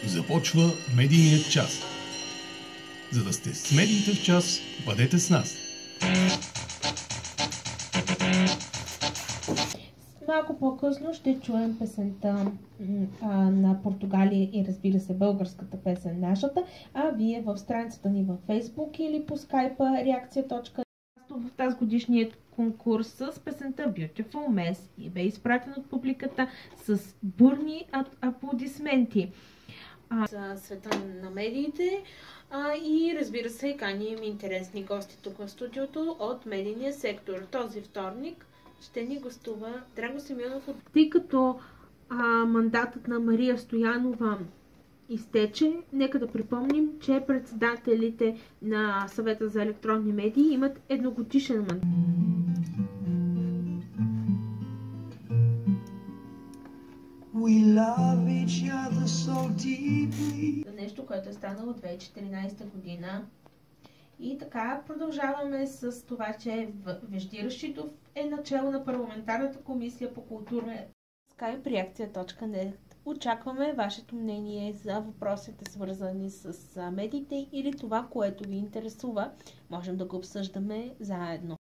Започва медийният час. За да сте с медиите в час, бъдете с нас. Малко по-късно ще чуем песента на Португалия и, разбира се, българската песен нашата, а вие в страницата ни във Facebook или по скайпа реакция.net в тази годишният конкурс с песента Beautiful Mess и бе изпратен от публиката с бурни аплодисменти за света на медиите и, разбира се, каним интересни гости тук в студиото от медийния сектор. Този вторник ще ни гостува Драго Симеонов. Тъй като мандатът на Мария Стоянова изтече, нека да припомним, че председателите на Съвета за електронни медии имат едногодишен мандат. За нещо, което е станало 2014 година. И така продължаваме с това, че Вежди Рашидов е начало на парламентарната комисия по култура. Skype реакция.net. Очакваме вашето мнение за въпросите, свързани с медиите или това, което ви интересува. Можем да го обсъждаме заедно.